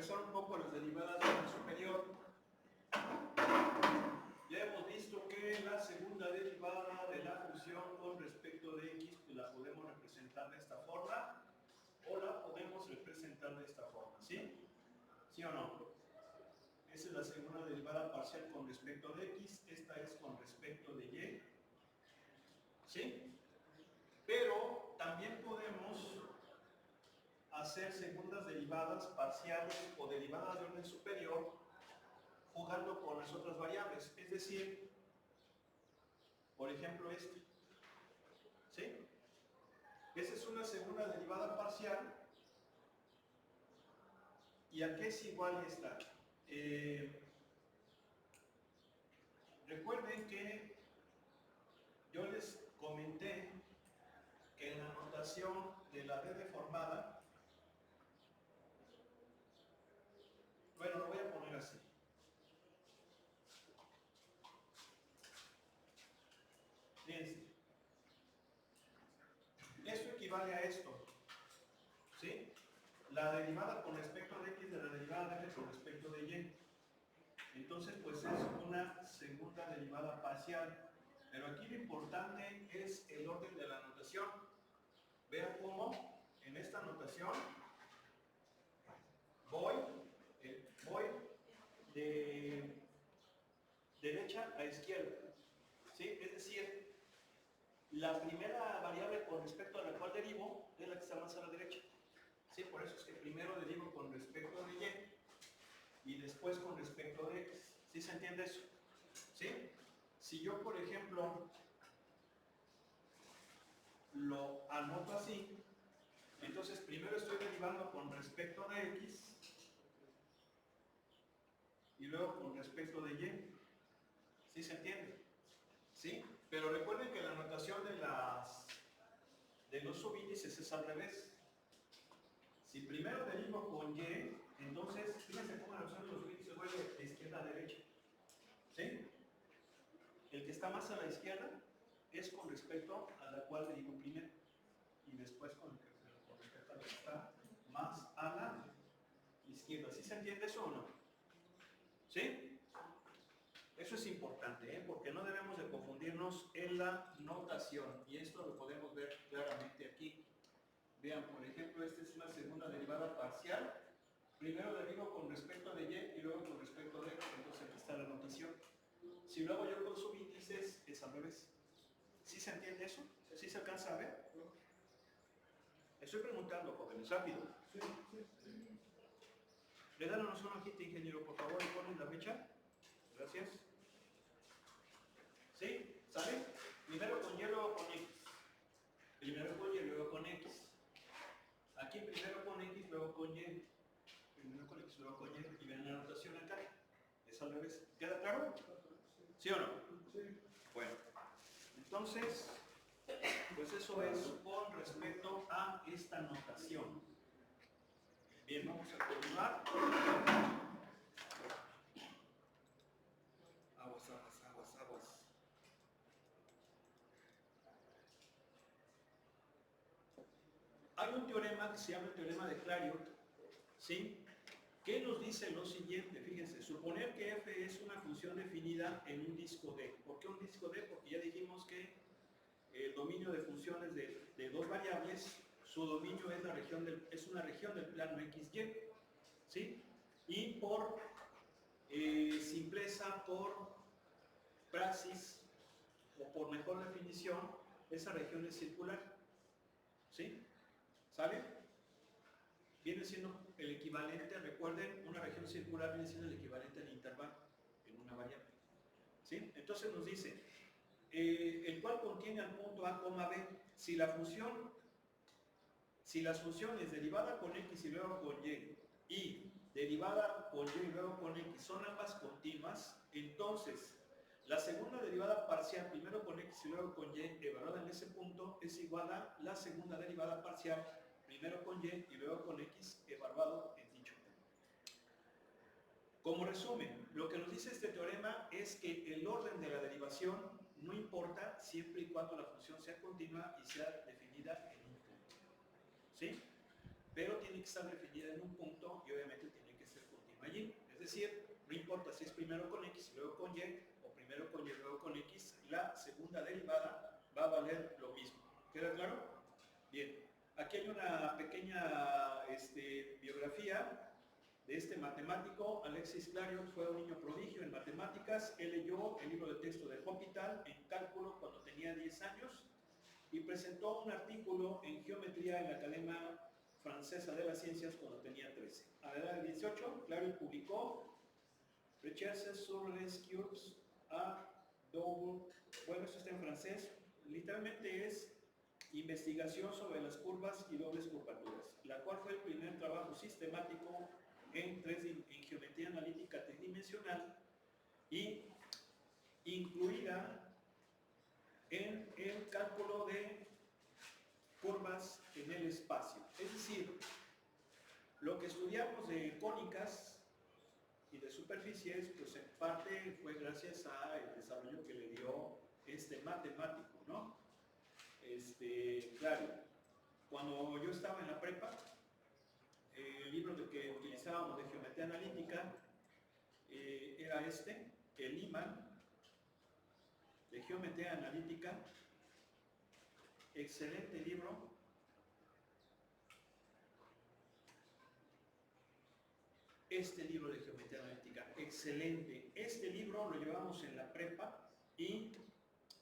regresar un poco a las derivadas de orden superior. Ya hemos visto que la segunda derivada de la función con respecto de x pues la podemos representar de esta forma o la podemos representar de esta forma, ¿sí? ¿Sí o no? Esa es la segunda derivada parcial con respecto de x, esta es con respecto de y, ¿sí? Pero también podemos hacer segundas derivadas parciales o derivadas de orden superior jugando con las otras variables, es decir, por ejemplo este, ¿sí? Esa es una segunda derivada parcial. ¿Y a qué es igual esta? Recuerden que yo les comenté que en la notación de la D deformada, bueno, lo voy a poner así. Fíjense. Esto equivale a esto, ¿sí? La derivada con respecto de x de la derivada de f con respecto de y. Entonces, pues es una segunda derivada parcial. Pero aquí lo importante es el orden de la notación. Vean cómo en esta notación voy de derecha a izquierda, ¿sí? Es decir, la primera variable con respecto a la cual derivo es la que está más a la derecha. ¿Sí? Por eso es que primero derivo con respecto de y después con respecto de x. ¿Sí se entiende eso? ¿Sí? Si yo, por ejemplo, lo anoto así, entonces primero estoy derivando con respecto de x y luego con respecto de y. ¿Sí se entiende? ¿Sí? Pero recuerden que la notación de los subíndices es al revés. Si primero derivo con y, entonces, fíjense cómo la notación de los subíndices voy de izquierda a derecha. ¿Sí? El que está más a la izquierda es con respecto a la cual derivo primero. Y después con respecto a la que está más a la izquierda. ¿Sí se entiende eso o no? ¿Sí? Eso es importante, ¿eh? Porque no debemos de confundirnos en la notación. Y esto lo podemos ver claramente aquí. Vean, por ejemplo, esta es una segunda derivada parcial. Primero derivo con respecto de y luego con respecto de x. Entonces aquí está la notación. Si lo hago yo con subíndices, es al revés. ¿Sí se entiende eso? ¿Sí se alcanza a ver? Estoy preguntando, jóvenes, rápido. Regálanos una hojita, ingeniero, por favor, y ponen la fecha. Gracias. ¿Sí? ¿Sale? Primero con y, luego con x. Primero con y, luego con x. Aquí primero con x, luego con y. Primero con x, luego con y. Y ven la notación acá. Es al revés. ¿Queda claro? ¿Sí o no? Sí. Bueno, entonces, pues eso es con respecto a esta notación. Bien, vamos a continuar. Aguas, aguas, aguas, aguas. Hay un teorema que se llama el teorema de Clairaut, ¿sí? ¿Qué nos dice lo siguiente? Fíjense, suponer que f es una función definida en un disco D. ¿Por qué un disco D? Porque ya dijimos que el dominio de funciones de dos variables, su dominio es una región del plano XY, ¿sí? Y por simpleza, por praxis o por mejor definición, esa región es circular, ¿sí? ¿Sale? Viene siendo el equivalente, recuerden, una región circular viene siendo el equivalente al intervalo en una variable, ¿sí? Entonces nos dice, el cual contiene al punto A, B, si las funciones derivada con x y luego con y derivada con y luego con x son ambas continuas, entonces la segunda derivada parcial primero con x y luego con y evaluada en ese punto es igual a la segunda derivada parcial primero con y luego con x evaluado en dicho punto. Como resumen, lo que nos dice este teorema es que el orden de la derivación no importa siempre y cuando la función sea continua y sea definida en un punto, ¿sí? Pero tiene que estar definida en un punto y obviamente tiene que ser problema allí. Es decir, no importa si es primero con X y luego con Y, o primero con Y y luego con X, la segunda derivada va a valer lo mismo. ¿Queda claro? Bien, aquí hay una pequeña biografía de este matemático. Alexis Clarion fue un niño prodigio en matemáticas. Él leyó el libro de texto de Hospital en cálculo cuando tenía 10 años y presentó un artículo en geometría en la Academia Francesa de las Ciencias cuando tenía 13. A la edad de 18, Clarion publicó Recherches sur les courbes à double. Bueno, esto está en francés. Literalmente es investigación sobre las curvas y dobles curvaturas, la cual fue el primer trabajo sistemático en geometría analítica tridimensional y incluida en el cálculo de curvas en el espacio. Es decir, lo que estudiamos de cónicas y de superficies, pues en parte fue gracias al desarrollo que le dio este matemático, ¿no? Claro, cuando yo estaba en la prepa, el libro que utilizábamos de geometría analítica era el Iman de geometría analítica. Excelente libro. Este libro de geometría analítica, excelente. Este libro lo llevamos en la prepa y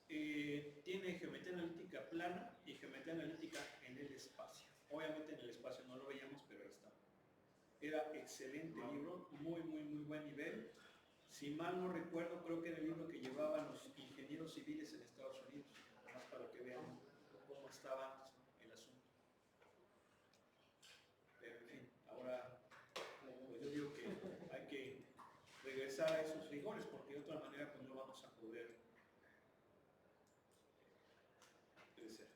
tiene geometría analítica plana y geometría analítica en el espacio. Obviamente en el espacio no lo veíamos, pero ahí está. Era excelente libro, muy buen nivel. Si mal no recuerdo, creo que era el libro que llevaban los ingenieros civiles en Estados Unidos, más para que vean cómo estaba el asunto. Pero en fin, ahora pues yo digo que hay que regresar a esos rigores, porque de otra manera pues no vamos a poder crecer.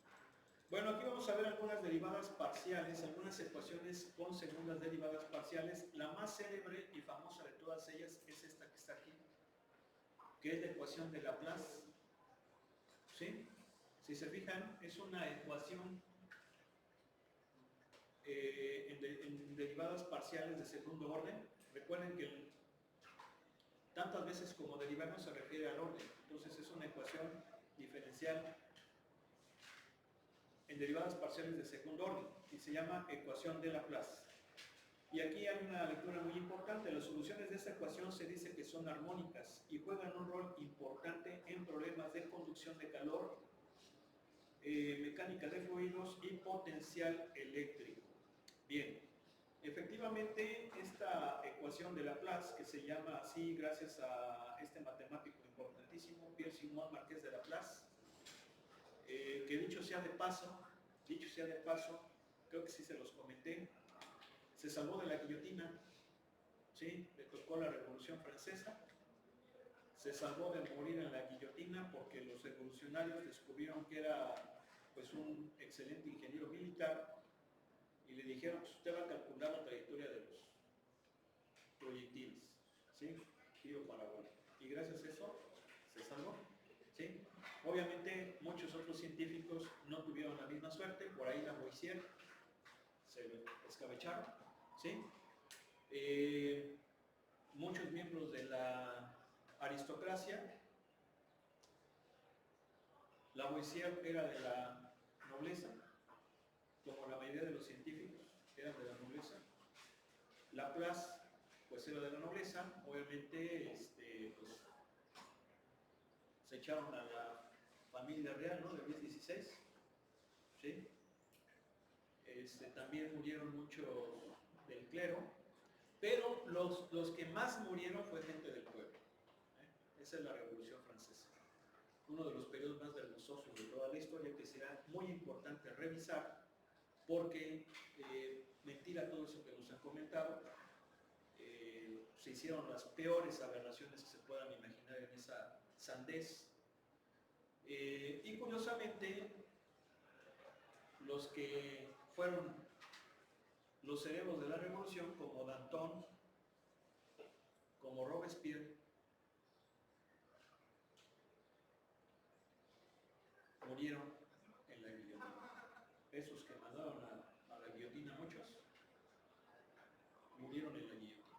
Bueno, aquí vamos a ver algunas derivadas parciales, algunas ecuaciones con segundas derivadas parciales. La más célebre y famosa de todas ellas es esta que está aquí, que es la ecuación de Laplace. ¿Sí? Si se fijan, es una ecuación en derivadas parciales de segundo orden. Recuerden que tantas veces como derivarnos se refiere al orden. Entonces es una ecuación diferencial en derivadas parciales de segundo orden y se llama ecuación de Laplace. Y aquí hay una lectura muy importante. Las soluciones de esta ecuación se dice que son armónicas y juegan un rol importante en problemas de conducción de calor, mecánica de fluidos y potencial eléctrico. Bien, efectivamente esta ecuación de Laplace, que se llama así gracias a este matemático importantísimo, Pierre-Simon Marqués de Laplace, que dicho sea de paso, creo que sí se los comenté, se salvó de la guillotina, ¿sí? Le tocó la Revolución Francesa, se salvó de morir en la guillotina porque los revolucionarios descubrieron que era pues un excelente ingeniero militar y le dijeron, pues usted va a calcular la trayectoria de los proyectiles, ¿sí? Giro parabólico. Y gracias a eso se salvó, ¿sí? Obviamente muchos otros científicos no tuvieron la misma suerte, por ahí Lavoisier se escabecharon, ¿sí? Muchos miembros de la aristocracia, Lavoisier era de la nobleza, como la mayoría de los científicos eran de la nobleza. Laplace, pues era de la nobleza, obviamente, pues, se echaron a la familia real, ¿no? De Luis XVI, ¿sí? También murieron muchos del clero, pero los que más murieron fue gente del pueblo. Esa es la Revolución Francesa, uno de los periodos más vergonzosos de toda la historia, que será muy importante revisar, porque mentira todo eso que nos han comentado, se hicieron las peores aberraciones que se puedan imaginar en esa sandez, y curiosamente los que fueron los cerebros de la revolución, como Danton, como Robespierre, murieron en la guillotina. Esos que mandaron a la guillotina, muchos murieron en la guillotina.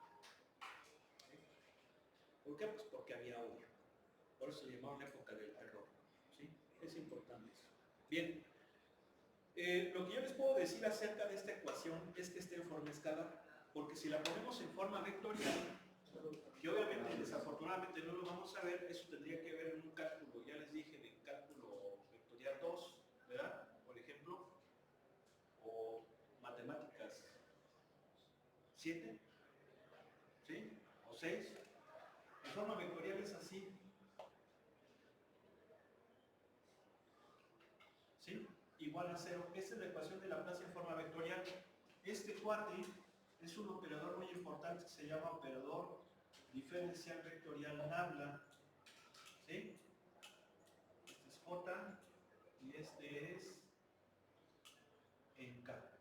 ¿Por qué? Pues porque había odio. Por eso se llamaron época del terror. ¿Sí? Es importante eso. Bien. Lo que yo les puedo decir acerca de esta ecuación es que está en forma escalar, porque si la ponemos en forma vectorial, que obviamente desafortunadamente no lo vamos a ver, eso tendría que ver en un cálculo, ya les dije, en cálculo vectorial 2, ¿verdad? Por ejemplo, o matemáticas 7, ¿sí? O 6. En forma vectorial es así, ¿sí? Igual a 0. Esta es la ecuación de Laplace en forma vectorial. Este cuate es un operador muy importante que se llama operador diferencial vectorial Nabla, ¿sí? Este es J y este es en K,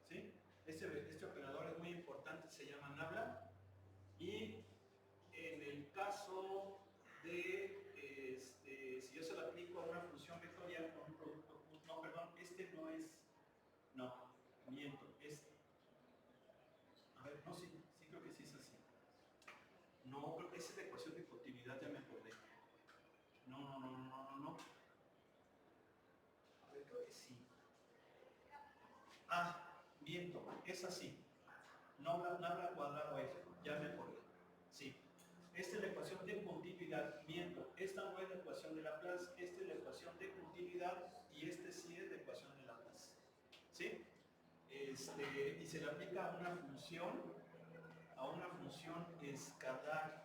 ¿sí? Este operador es muy importante, se llama Nabla, y en el caso de, si yo se lo aplico a una función vectorial con un producto, no, perdón, este no es, no, miento, a ver, no, sí, sí creo que sí es así. No, creo que esa es la ecuación de continuidad, ya me acordé. No. A ver, creo que sí. Ah, miento, es así. Nabla cuadrado F, ya me acordé. Sí. Esta es la ecuación de continuidad. Miento, esta no es la ecuación de Laplace, esta es la ecuación de continuidad y este sí es la ecuación de Laplace. ¿Sí? Y se le aplica a una función escalar.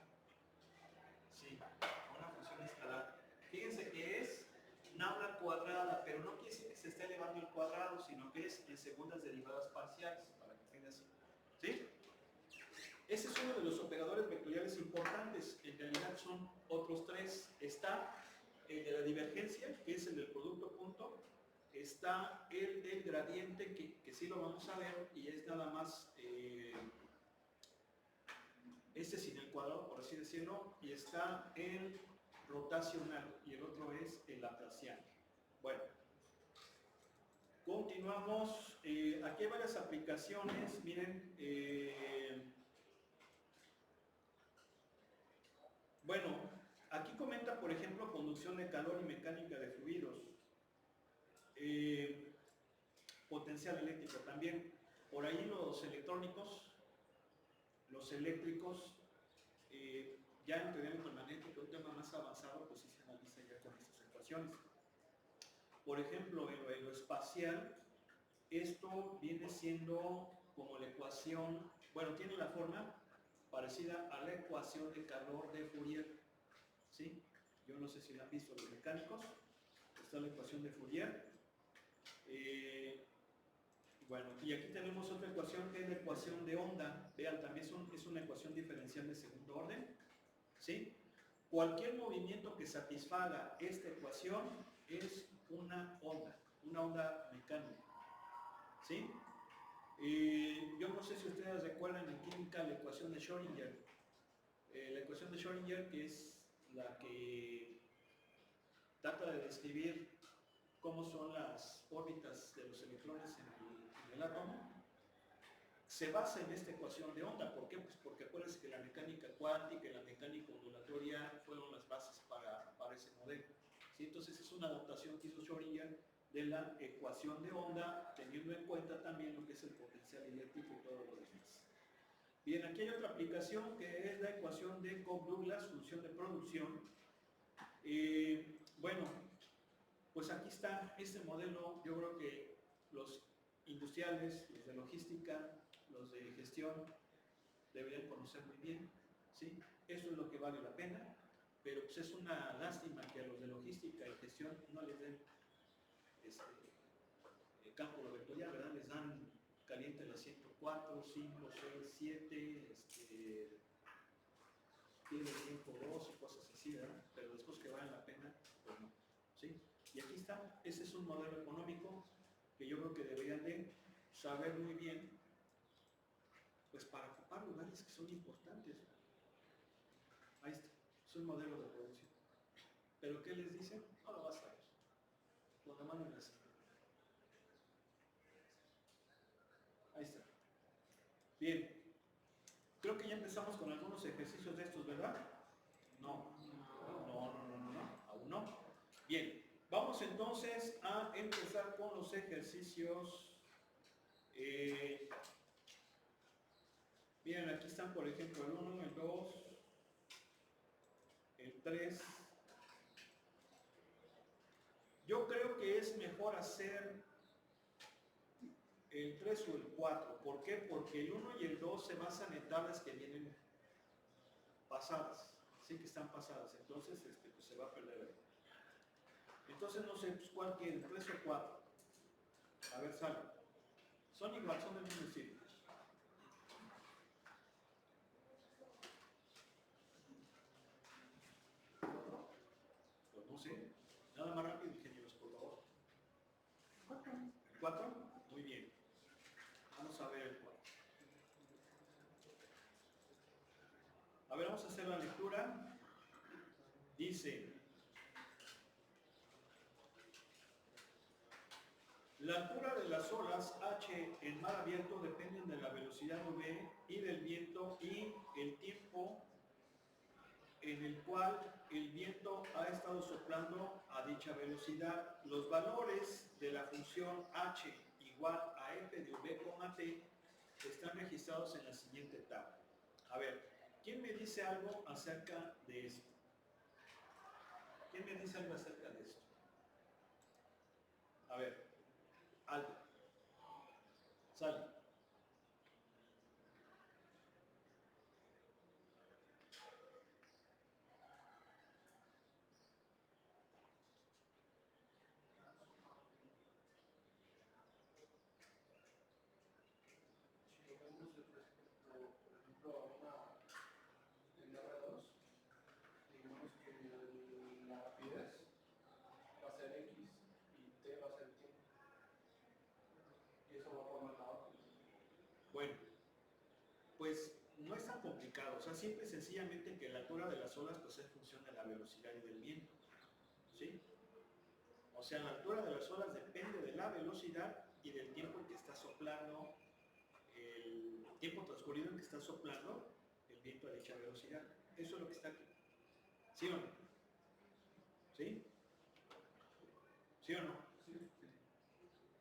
Sí, a una función escalar. Fíjense que es nabla cuadrada, pero no quiere decir que se esté elevando el cuadrado, sino que es en segundas derivadas parciales, para que quede así. ¿Sí? Ese es uno de los operadores vectoriales importantes. En realidad son otros tres. Está el de la divergencia, que es el del producto punto. Está el del gradiente, que sí lo vamos a ver, y es nada más este sin el cuadrado, por así decirlo. Y está el rotacional, y el otro es el laplaciano. Bueno, continuamos. Aquí hay varias aplicaciones. Miren, bueno, aquí comenta, por ejemplo, conducción de calor y mecánica de fluidos. Potencial eléctrico también. Por ahí los electrónicos, los eléctricos, ya en teoría magnética, un tema más avanzado, pues sí se analiza ya con estas ecuaciones. Por ejemplo, en lo aeroespacial, esto viene siendo como la ecuación, bueno, tiene la forma parecida a la ecuación de calor de Fourier, ¿sí? Yo no sé si la han visto los mecánicos, está la ecuación de Fourier. Bueno, y aquí tenemos otra ecuación que es la ecuación de onda. Vean, también es una ecuación diferencial de segundo orden, ¿sí? Cualquier movimiento que satisfaga esta ecuación es una onda mecánica, ¿sí? Yo no sé si ustedes recuerdan en química la ecuación de Schrödinger. La ecuación de Schrödinger, que es la que trata de describir cómo son las órbitas de los electrones en el átomo, se basa en esta ecuación de onda. ¿Por qué? Pues porque acuérdense que la mecánica cuántica y la mecánica ondulatoria fueron las bases para ese modelo, ¿sí? Entonces es una adaptación que hizo Schrödinger de la ecuación de onda, teniendo en cuenta también lo que es el potencial eléctrico y todo lo demás. Bien, aquí hay otra aplicación que es la ecuación de Cobb-Douglas, función de producción. Bueno, pues aquí está este modelo. Yo creo que los industriales, los de logística, los de gestión deberían conocer muy bien, ¿sí? Eso es lo que vale la pena, pero pues es una lástima que a los de logística y gestión no les den el cálculo vectorial, ¿verdad? Les dan caliente la 104, 5, 6, 7, tiene tiempo 2 y cosas así, ¿verdad? Pero después que valen la pena, pues no, ¿sí? Y aquí está, ese es un modelo económico que yo creo que deberían de saber muy bien, pues para ocupar lugares que son importantes. Ahí está, es un modelo de producción. ¿Pero qué les dicen? No lo vas a ver. Lo mandan así. Ahí está. Bien, creo que ya empezamos con algunos ejercicios. los ejercicios. Miren, aquí están, por ejemplo, el 1, el 2, el 3. Yo creo que es mejor hacer el 3 o el 4. ¿Por qué? Porque el 1 y el 2 se basan en tablas que vienen pasadas. Sí que están pasadas. Entonces, pues se va a perder ahí. Entonces, no sé, pues, ¿cuál quieren? 3 o 4. A ver, sale. Son igual, son del mismo estilo. Pues no sé. Nada más rápido, ingenieros, por favor. ¿El 4? Muy bien. Vamos a ver el 4. A ver, vamos a hacer la lectura. Dice: la altura de las olas H en mar abierto dependen de la velocidad v y del viento y el tiempo en el cual el viento ha estado soplando a dicha velocidad. Los valores de la función h igual a f de v, t están registrados en la siguiente tabla. A ver, ¿quién me dice algo acerca de esto? ¿Quién me dice algo acerca de esto? A ver, algo. Sale. Bueno, pues no es tan complicado, o sea, simple y sencillamente que la altura de las olas pues es función de la velocidad y del viento, ¿sí? O sea, la altura de las olas depende de la velocidad y del tiempo en que está soplando, el tiempo transcurrido en que está soplando el viento a dicha velocidad. Eso es lo que está aquí. ¿Sí o no? ¿Sí? ¿Sí o no? Sí.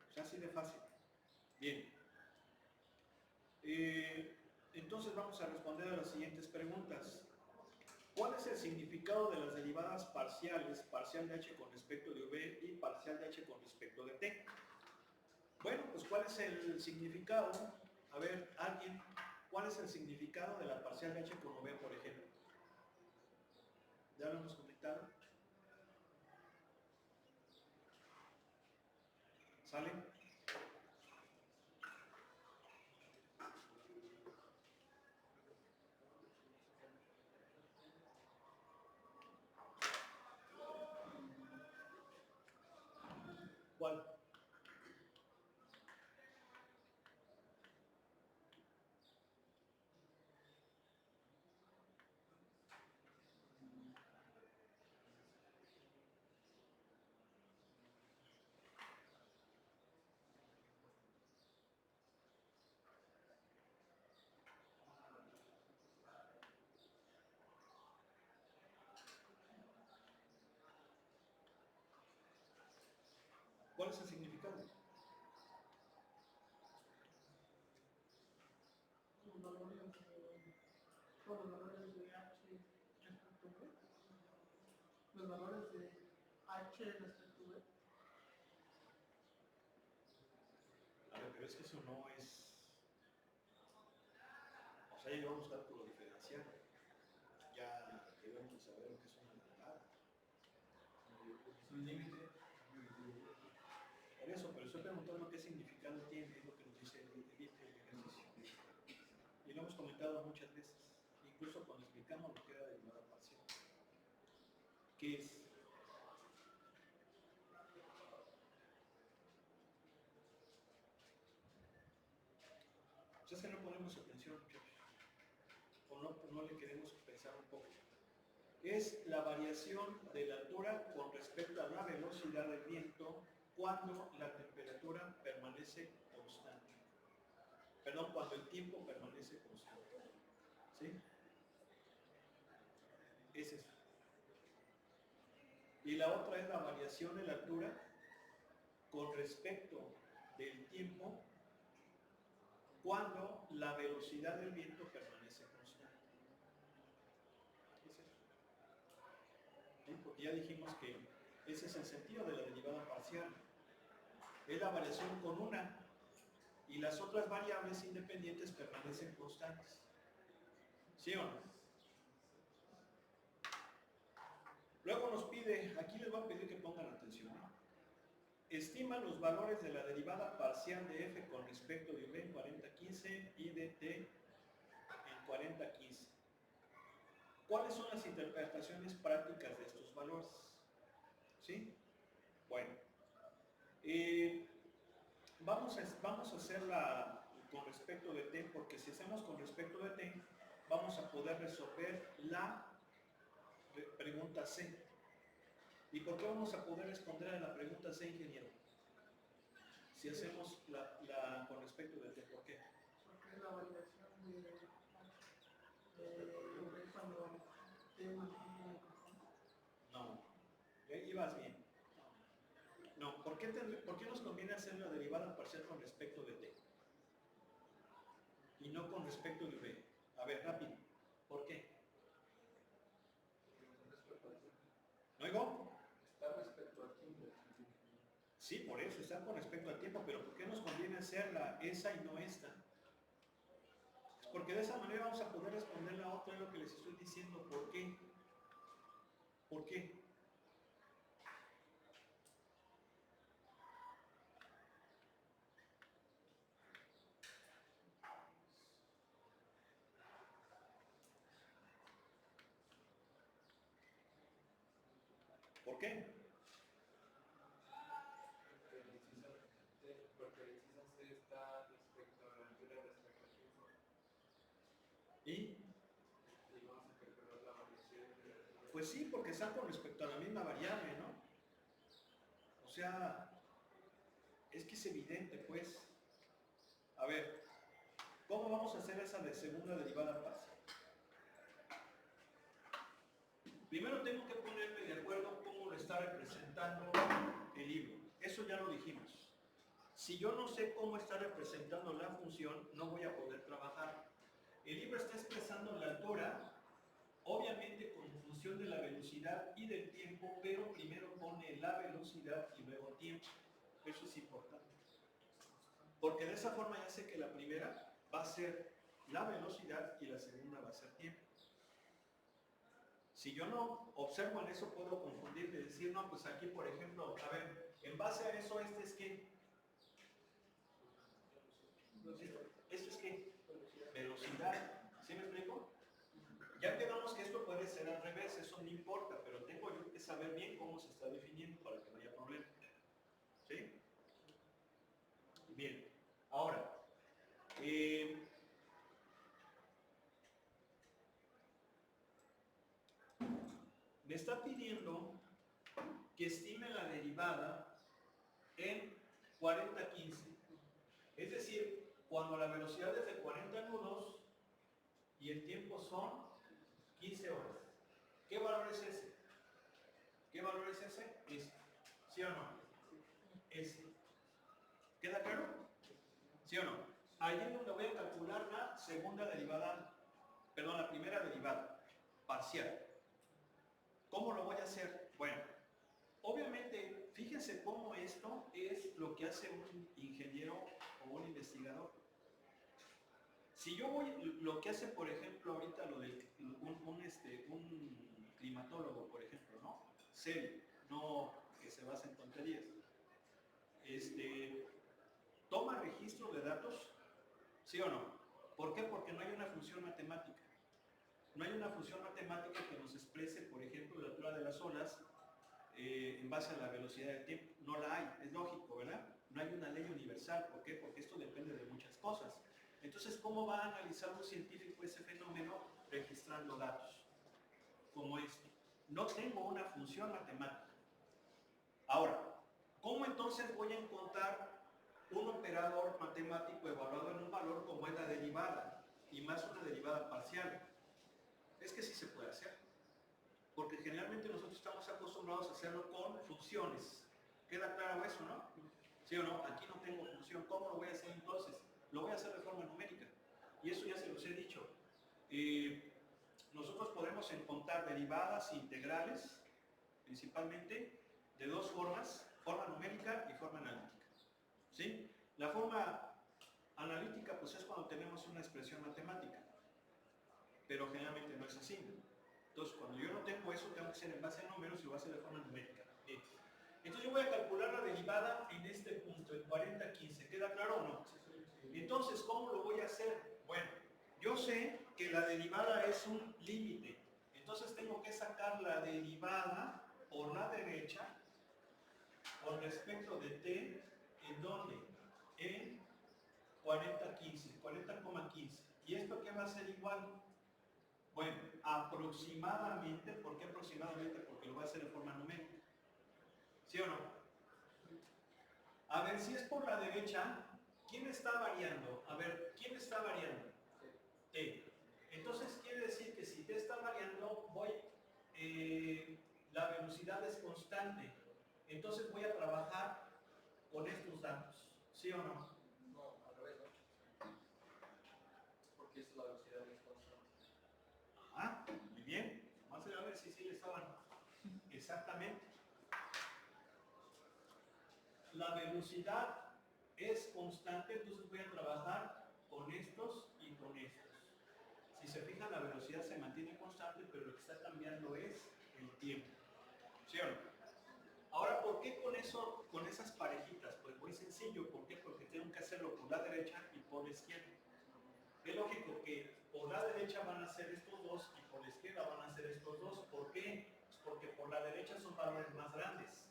O sea, así de fácil. Bien. Entonces vamos a responder a las siguientes preguntas. ¿Cuál es el significado de las derivadas parciales, parcial de h con respecto de v y parcial de h con respecto de t? Bueno, pues ¿cuál es el significado? A ver, alguien, ¿cuál es el significado de la parcial de h con v, por ejemplo? ¿Ya lo hemos comentado? ¿Sale? ¿Cuál? ¿Cuál es el significado? Los valores de h respecto a v. Los valores de h respecto a v. A ver, pero es que eso no es... O sea, ya llevamos cálculo diferencial. Ya debemos saber lo que es una derivada. Es un límite. Por eso, pero estoy preguntando qué significado tiene, es lo que nos dice el ejercicio. Y lo hemos comentado muchas veces, incluso cuando explicamos lo que era derivada parcial. ¿Qué es? Pues es que no ponemos atención, muchachos. O no le queremos pensar un poco. Es la variación de la altura con respecto a la velocidad del viento cuando la temperatura permanece constante. Perdón, cuando el tiempo permanece constante. ¿Sí? Es eso. Y la otra es la variación de la altura con respecto del tiempo cuando la velocidad del viento permanece constante. ¿Qué es eso? ¿Sí? Porque ya dijimos que ese es el sentido de la derivada parcial. Es la variación con una y las otras variables independientes permanecen constantes. ¿Sí o no? Luego nos pide, aquí les voy a pedir que pongan atención, ¿no? Estima los valores de la derivada parcial de f con respecto de v en 40-15 y de t en 40-15. ¿Cuáles son las interpretaciones prácticas de estos valores? ¿Sí? Bueno, vamos a hacerla con respecto de t, porque si hacemos con respecto de t, vamos a poder resolver la pregunta C. ¿Y por qué vamos a poder responder a la pregunta C, ingeniero? Si hacemos la con respecto de t, ¿por qué? Porque es la variación de cuando te mantiene constante. No, ibas bien. No, ¿por qué nos conviene hacer la derivada parcial con respecto de t? Y no con respecto de v. A ver, rápido. ¿Por qué? ¿No oigo? Está respecto al tiempo. Sí, por eso, está con respecto al tiempo, pero ¿por qué nos conviene hacerla esa y no esta? Porque de esa manera vamos a poder responder la otra, es lo que les estoy diciendo. ¿Por qué? ¿Por qué? ¿Por qué? Porque el inciso C está respecto a la altura respecto al tiempo. ¿Y? Y vamos a calcular la variación de la altura. Pues sí, porque está con respecto a la misma variable, ¿no? O sea, es que es evidente, pues. A ver, ¿cómo vamos a hacer esa de segunda derivada parcial? Primero tengo que ponerme de acuerdo cómo lo está representando el libro. Eso ya lo dijimos. Si yo no sé cómo está representando la función, no voy a poder trabajar. El libro está expresando la altura, obviamente con función de la velocidad y del tiempo, pero primero pone la velocidad y luego tiempo. Eso es importante. Porque de esa forma ya sé que la primera va a ser la velocidad y la segunda va a ser tiempo. Si yo no observo en eso, puedo confundir y decir, no, pues aquí, por ejemplo, a ver, en base a eso, ¿este es qué? ¿Esto es qué? Velocidad. ¿Sí me explico? Ya quedamos que esto puede ser al revés, eso no importa, pero tengo yo que saber bien cómo se está definiendo para que no haya problema. ¿Sí? Bien. Ahora, me está pidiendo que estime la derivada en 40-15. Es decir, cuando la velocidad es de 40 nudos y el tiempo son 15 horas. ¿Qué valor es ese? ¿Qué valor es ese? Ese. ¿Sí o no? Ese. ¿Queda claro? ¿Sí o no? Ahí es donde voy a calcular la segunda derivada, perdón, la primera derivada, parcial. ¿Cómo lo voy a hacer? Bueno, obviamente, fíjense cómo esto es lo que hace un ingeniero o un investigador. Si yo voy, lo que hace, por ejemplo, ahorita lo del un climatólogo, por ejemplo, ¿no? Serio, no que se basa en tonterías. Toma registro de datos, ¿sí o no? ¿Por qué? Porque no hay una función matemática. No hay una función matemática que nos exprese, por ejemplo, la altura de las olas en base a la velocidad del tiempo. No la hay, es lógico, ¿verdad? No hay una ley universal. ¿Por qué? Porque esto depende de muchas cosas. Entonces, ¿cómo va a analizar un científico ese fenómeno? Registrando datos, como esto. No tengo una función matemática. Ahora, ¿cómo entonces voy a encontrar un operador matemático evaluado en un valor como es la derivada? Y más una derivada parcial. Es que sí se puede hacer. Porque generalmente nosotros estamos acostumbrados a hacerlo con funciones. ¿Queda claro eso, no? ¿Sí o no? Aquí no tengo función. ¿Cómo lo voy a hacer entonces? Lo voy a hacer de forma numérica. Y eso ya se los he dicho. Nosotros podemos encontrar derivadas integrales, principalmente, de dos formas, forma numérica y forma analítica. ¿Sí? La forma analítica pues es cuando tenemos una expresión matemática, pero generalmente no es así. Entonces, cuando yo no tengo eso, tengo que ser en base a números y lo voy a hacer de forma numérica. Bien. Entonces yo voy a calcular la derivada en este punto, en 40-15. ¿Queda claro o no? Entonces, ¿cómo lo voy a hacer? Bueno, yo sé que la derivada es un límite. Entonces tengo que sacar la derivada por la derecha con respecto de t, ¿en dónde? En 40-15, 40,15. ¿Y esto qué va a ser igual? Bueno, aproximadamente. ¿Por qué aproximadamente? Porque lo voy a hacer de forma numérica. ¿Sí o no? A ver, si es por la derecha, ¿quién está variando? A ver, ¿quién está variando? T. Entonces quiere decir que si T está variando, la velocidad es constante. Entonces voy a trabajar con estos datos. ¿Sí o no? No, al revés, ¿no? Porque es la velocidad es constante. Ah, muy bien. Vamos a ver si sí le estaban. Exactamente. La velocidad es constante, entonces voy a trabajar con estos y con estos. Si se fijan, la velocidad se mantiene constante, pero lo que está cambiando es el tiempo. ¿Sí o no? Ahora, ¿por qué con eso, con esas parejitas? Pues muy sencillo. ¿Por qué? Porque tengo que hacerlo por la derecha y por la izquierda. Es lógico que por la derecha van a ser estos dos y por la izquierda van a ser estos dos. ¿Por qué? Pues porque por la derecha son valores más grandes.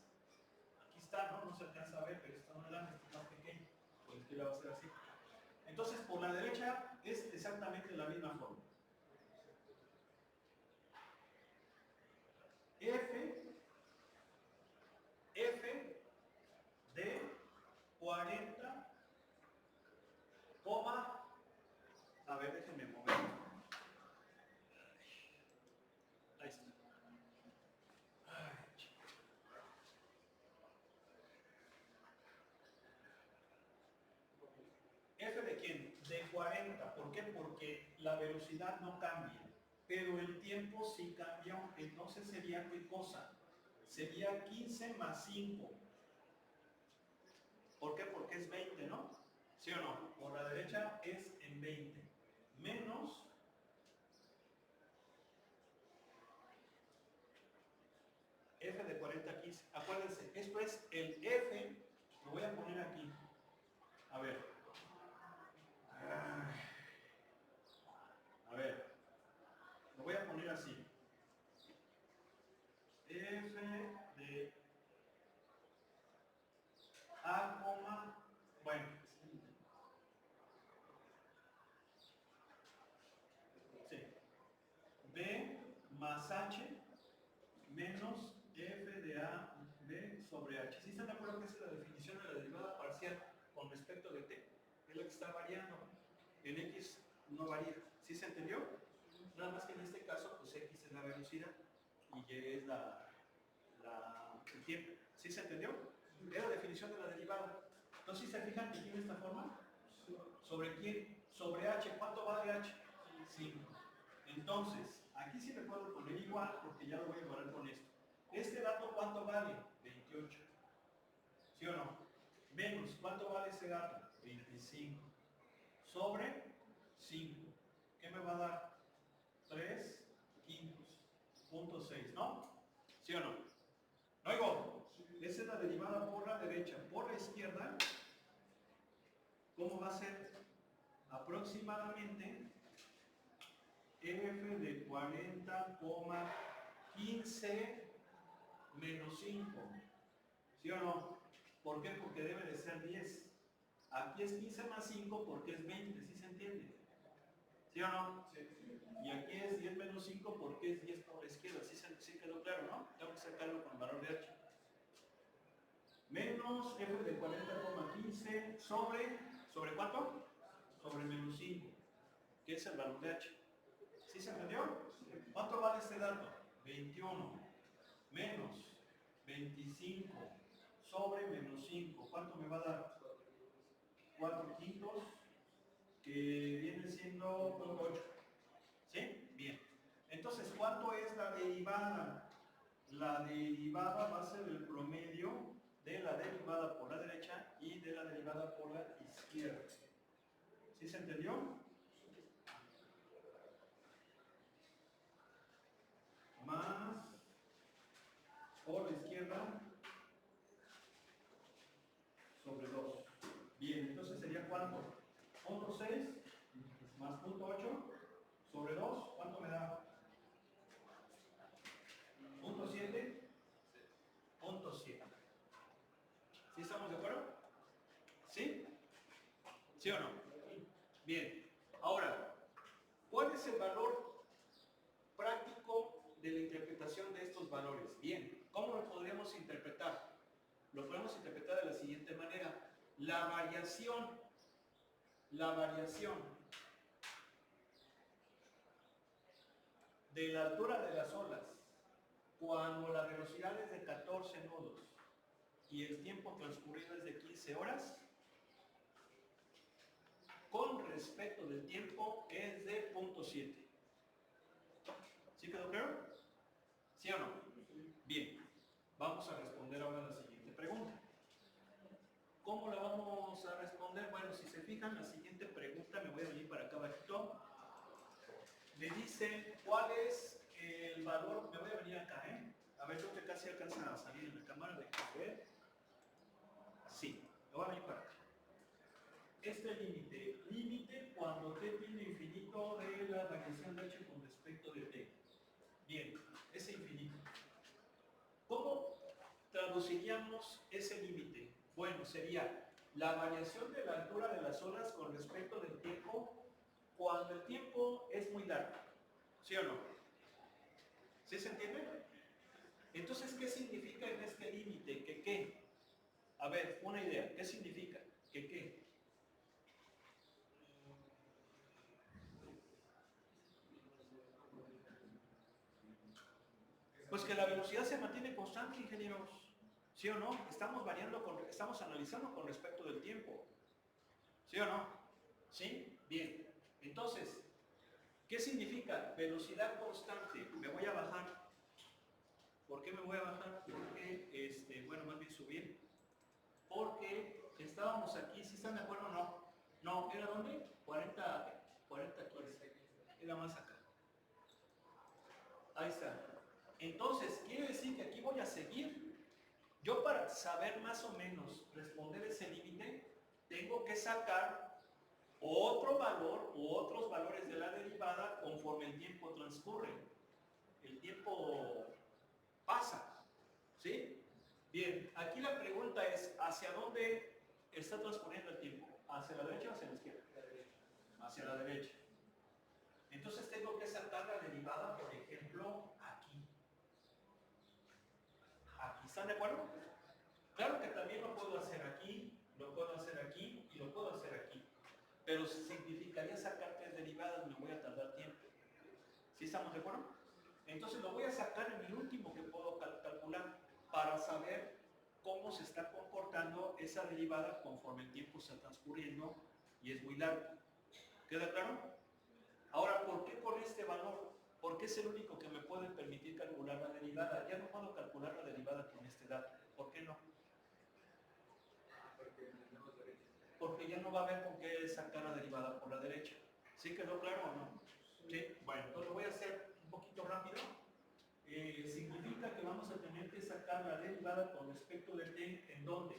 Aquí está, ¿no? No se alcanza a ver, pero está más grande, está más pequeño. Por la izquierda va a ser así. Entonces, por la derecha es exactamente la misma forma. F de 40, a ver, déjenme mover. Ahí está. Ay, ¿F de quién? De 40. ¿Por qué? Porque la velocidad no cambia, pero el tiempo sí cambió. Entonces sería, ¿qué cosa? Sería 15 más 5. ¿Por qué? Porque es 20, ¿no? ¿Sí o no? Por la derecha es en 20. Menos F de 40, 15. Acuérdense, esto es el F. Lo voy a poner aquí. A ver. A ver. Lo voy a poner así. F de A, bueno. Sí. B más H menos F de A, B sobre H. ¿Sí están de acuerdo que esa es la definición de la derivada parcial con respecto de T? Es la que está variando. En X no varía. ¿Sí se entendió? Nada más que en este caso, pues X es la velocidad y Y es el tiempo. ¿Sí se entendió? Es la definición de la derivada. Entonces, ¿sí se fijan que tiene esta forma? ¿Sobre quién? Sobre H. ¿Cuánto vale H? 5. Entonces, aquí sí me puedo poner igual porque ya lo voy a igualar con esto. ¿Este dato cuánto vale? 28. ¿Sí o no? Menos, ¿cuánto vale ese dato? 25. Sobre 5. ¿Qué me va a dar? 3 quintos. Punto 6, ¿no? ¿Sí o no? ¿No oigo? Esa es la derivada por la derecha. Por la izquierda, ¿cómo va a ser? Aproximadamente F de 40,15 menos 5. ¿Sí o no? ¿Por qué? Porque debe de ser 10. Aquí es 15 más 5 porque es 20. ¿Sí se entiende? ¿Sí o no? Sí. Y aquí es 10 menos 5 porque es 10 por la izquierda. ¿Sí quedó claro, no? Tengo que sacarlo con el valor de H. Menos F de 40,15 ¿sobre cuánto? Sobre menos 5, que es el valor de H. ¿Sí se entendió? ¿Cuánto vale este dato? 21 menos 25 sobre menos 5. ¿Cuánto me va a dar? 4 quintos, que viene siendo 8. ¿Sí? Bien. Entonces, ¿cuánto es la derivada? La derivada va a ser el promedio de la derivada por la derecha y de la derivada por la izquierda. ¿Sí se entendió? Más por la izquierda sobre 2. Bien, entonces sería ¿cuánto? Punto 6 más punto 8 sobre 2. ¿Cuánto me da? Punto 7. Punto 7. ¿Sí estamos de acuerdo? ¿Sí? ¿Sí o no? Bien. Ahora, ¿cuál es el valor práctico de la interpretación de estos valores? Bien, ¿cómo lo podríamos interpretar? Lo podemos interpretar de la siguiente manera. La variación de la altura de las olas cuando la velocidad es de 14 nudos y el tiempo transcurrido es de 15 horas, con respecto del tiempo es de 0.7. ¿Sí quedó claro? ¿Sí o no? Bien, vamos a responder ahora la siguiente pregunta. ¿Cómo la vamos a responder? Bueno, si se fijan, la siguiente pregunta, me voy a venir para acá abajito. Me dice, ¿cuál es el valor? Me voy a venir acá, ¿eh? A ver, creo que casi alcanza a salir en la cámara, de ver. Sí, me voy a venir para acá. Este límite cuando t tiene infinito de la variación de h con respecto de t. Bien, ese infinito. ¿Cómo traduciríamos ese límite? Bueno, sería la variación de la altura de las olas con respecto del tiempo cuando el tiempo es muy largo. ¿Sí o no? ¿Sí se entiende? Entonces, ¿qué significa en este límite? ¿Que qué? A ver, una idea. ¿Qué significa? ¿Que qué? Pues que la velocidad se mantiene constante, ingenieros. ¿Sí o no? Estamos analizando con respecto del tiempo. ¿Sí o no? ¿Sí? Bien. Entonces, ¿qué significa velocidad constante? Me voy a bajar. ¿Por qué me voy a bajar? Porque, bueno, más bien subir. Porque estábamos aquí, ¿sí están de acuerdo o no? No, ¿era dónde? 40 15. Era más acá. Ahí está. Entonces, quiere decir que aquí voy a seguir. Yo para saber más o menos responder ese límite, tengo que sacar otro valor u otros valores de la derivada conforme el tiempo transcurre. El tiempo pasa. ¿Sí? Bien, aquí la pregunta es, ¿hacia dónde está transcurriendo el tiempo? ¿Hacia la derecha o hacia la izquierda? Hacia la derecha. Entonces tengo que sacar la derivada, por ejemplo, aquí. Aquí, ¿están de acuerdo? Claro que también lo puedo hacer aquí, lo puedo hacer aquí y lo puedo hacer aquí. Pero significaría sacar tres derivadas, me voy a tardar tiempo. ¿Sí estamos de acuerdo? Entonces lo voy a sacar en el último que puedo calcular para saber cómo se está comportando esa derivada conforme el tiempo está transcurriendo y es muy largo. ¿Queda claro? Ahora, ¿por qué con este valor? Porque es el único que me puede permitir calcular la derivada. Ya no puedo calcular la derivada con este dato. ¿Por qué no? Porque ya no va a haber con qué sacar la derivada por la derecha. ¿Sí quedó claro o no? Sí. Bueno, entonces lo voy a hacer un poquito rápido. Significa que vamos a tener que sacar la derivada con respecto de t, ¿en dónde?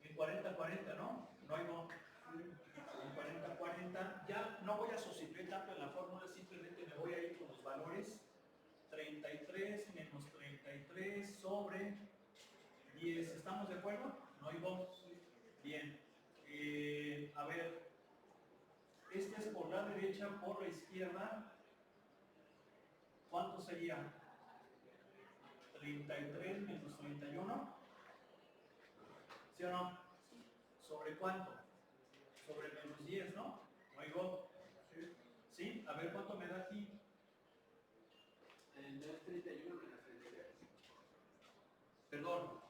En 40-40, ¿no? No hay no. En 40-40, ya no voy a sustituir tanto en la fórmula, simplemente me voy a ir con los valores. 33 menos 33 sobre 10. ¿Estamos de acuerdo? No hay dos. Bien. A ver, este es por la derecha, por la izquierda. ¿Cuánto sería? 33 menos 31. ¿Sí o no? ¿Sobre cuánto? Sobre menos 10, ¿no? No hay go. ¿Sí? A ver cuánto me da aquí. No es 31 menos 33. Perdón.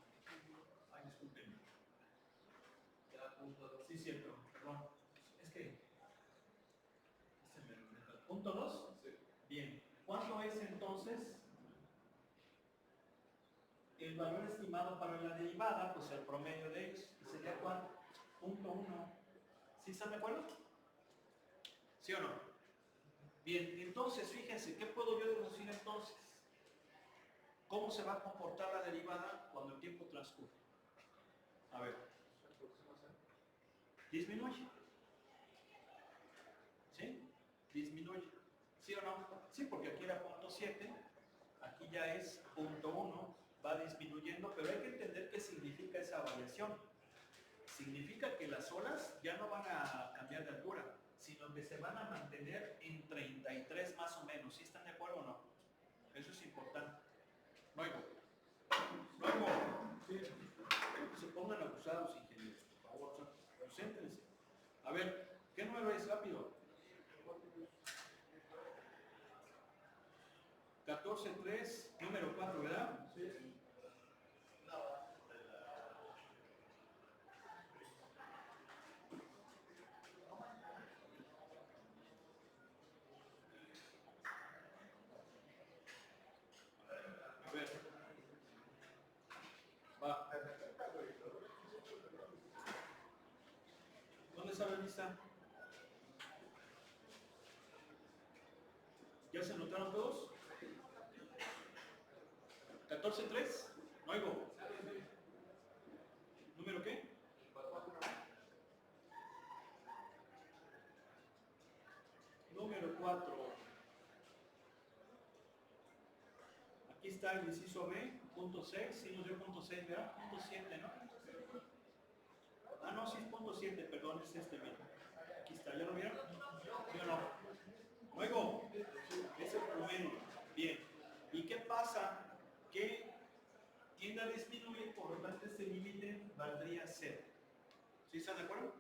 punto 2. Sí, cierto, perdón. Es que punto 2. Sí. Bien. ¿Cuánto es entonces el valor estimado para la derivada? Pues el promedio de x. ¿Sería cuánto? Punto 1. ¿Sí están de acuerdo? ¿Sí o no? Bien, entonces fíjense, ¿qué puedo yo deducir entonces? ¿Cómo se va a comportar la derivada cuando el tiempo transcurre? A ver, disminuye. ¿Sí? Disminuye. ¿Sí o no? Sí, porque aquí era punto 7, aquí ya es punto 1, va disminuyendo, pero hay que entender qué significa esa variación. Significa que las olas ya no van a cambiar de altura, sino que se van a mantener en 33 más o menos. ¿Sí están de acuerdo o no? Eso es importante. Luego, se pongan abusados, ingenieros, por favor, concéntrense. A ver, ¿qué número es? Rápido. 14.3, número 4, ¿verdad? Sí. A ver. Va. ¿Dónde está la lista? ¿Ya se anotaron todos? 14.3, no oigo. ¿Número qué? Número 4. Aquí está el inciso B, punto 6, sí nos dio punto 6, ¿verdad? Punto 7, ¿no? Ah, no, sí es punto 7, perdón, es este, mira. Aquí está, ¿ya lo vieron? ¿Sí o no? Luego, es el promedio. Bien. ¿Y qué pasa? Que tiende a disminuir, por lo tanto este límite valdría 0. ¿Sí están de acuerdo?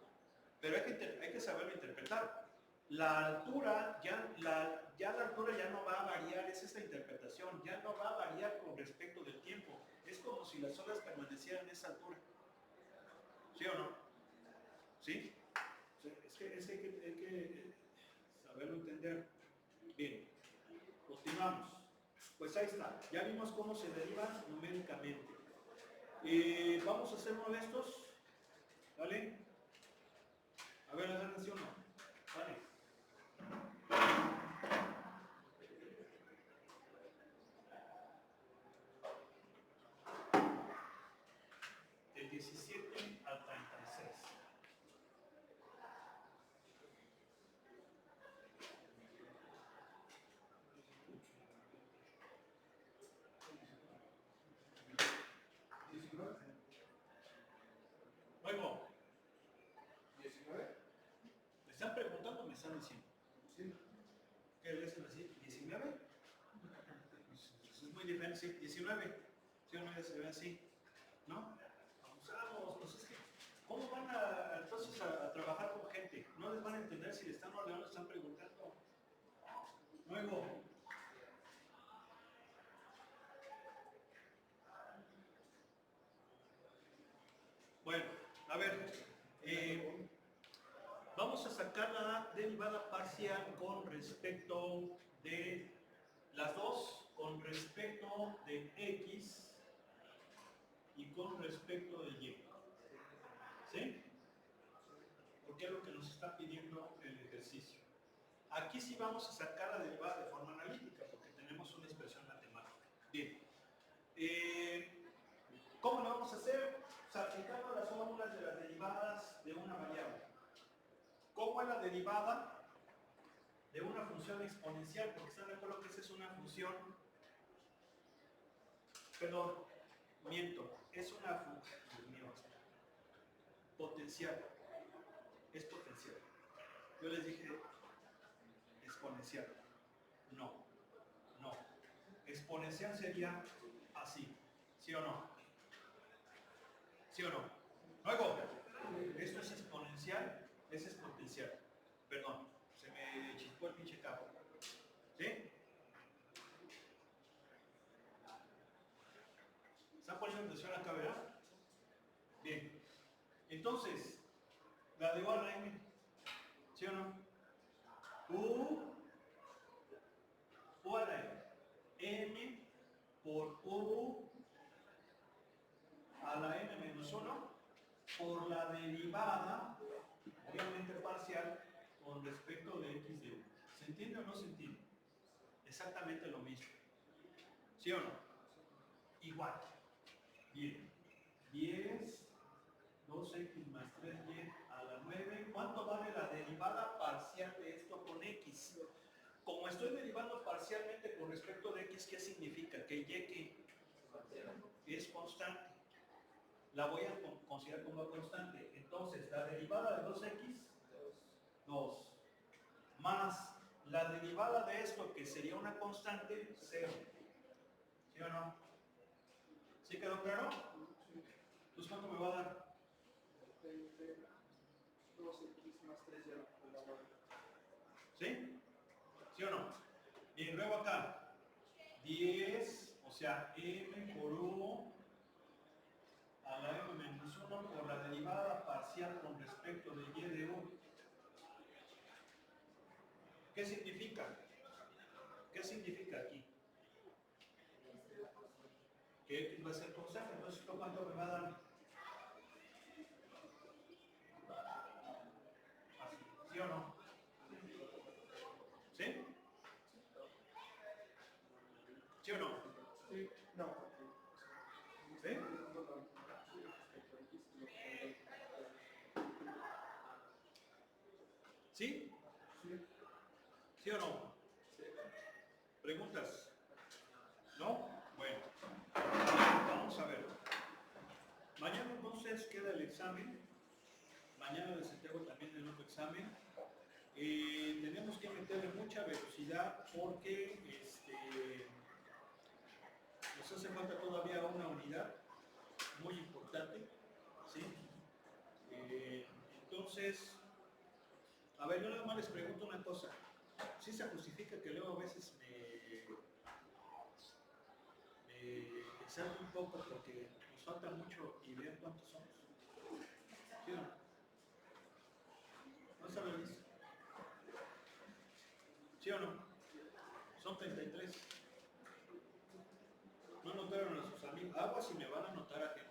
Pero hay que saberlo interpretar. La altura, ya la altura ya no va a variar, es esta interpretación, ya no va a variar con respecto del tiempo. Es como si las olas permanecieran en esa altura. ¿Sí o no? ¿Sí? Es que hay que saberlo entender. Bien, continuamos. Pues ahí está, ya vimos cómo se deriva numéricamente. Vamos a hacer uno de estos, ¿vale? A ver, agárrense uno. Vale. Del 17 al 36. Luego, 19. me están preguntando, me están diciendo. Sí. ¿Qué le dicen así? ¿19? Pues es muy diferente, sí. 19. ¿Sí o no? Se ve así, ¿no? Abusamos, pues es que, ¿cómo van entonces a trabajar con gente? No les van a entender si le están o le están preguntando. Luego, bueno, a ver, vamos a sacar la derivada parcial con respecto de las dos, con respecto de x y con respecto de y. ¿Sí? Porque es lo que nos está pidiendo el ejercicio. Aquí sí vamos a sacar la derivada de forma analítica, porque tenemos una expresión matemática. Bien. ¿Cómo lo vamos a hacer? O sea, aplicando las fórmulas de las derivadas de una variable. ¿Cómo es la derivada de una función exponencial? Porque están de acuerdo que esa es una función, perdón, miento, es una función, Dios mío, potencial, es potencial. Yo les dije exponencial, no, exponencial sería así, ¿sí o no? ¿Sí o no? Luego, esto es exponencial, ese es potencial, perdón, se me chispó el pinche cabo, ¿sí? ¿Están poniendo atención acá, verdad? Bien. Entonces, La de igual a M. ¿Sí o no? U a la M. M por U a la N menos 1 por la derivada, obviamente parcial, con respecto de X de U. ¿Se entiende o no se entiende? Exactamente lo mismo. ¿Sí o no? Igual. Bien. 10, 2x más 3y a la 9. ¿Cuánto vale la derivada parcial de esto con x? Como estoy derivando parcialmente con respecto de x, ¿qué significa? Que y que es constante. La voy a considerar como constante. Entonces, la derivada de 2x, 2. Más la derivada de esto, que sería una constante, 0. ¿Sí o no? ¿Sí quedó claro? Entonces, ¿cuánto me va a dar? 2x más 3 ya la nueve. ¿Sí? ¿Sí o no? Y luego acá, 10, o sea, m por 1 a la m menos 1 por la derivada parcial con respecto de y de u. ¿Qué significa? ¿Qué significa aquí? Que x va a ser constante. Entonces, ¿esto cuánto me va a dar? Así. ¿Sí o no? ¿Sí? ¿Sí o no? Sí, no. ¿Sí? ¿Sí? Sí. ¿Sí o no? ¿Preguntas? ¿No? Bueno, vamos a ver. Mañana entonces queda el examen. Mañana les entrego también el otro examen. Tenemos que meterle mucha velocidad porque nos hace falta todavía una unidad muy importante. ¿Sí? Entonces, a ver, yo nada más les pregunto una cosa. ¿Sí se justifica que luego a veces me exalto un poco porque nos falta mucho y vean cuántos somos? ¿Sí o no? ¿No saben eso? ¿Sí o no? Son 33. No notaron a sus amigos. Aguas y me van a notar a gente.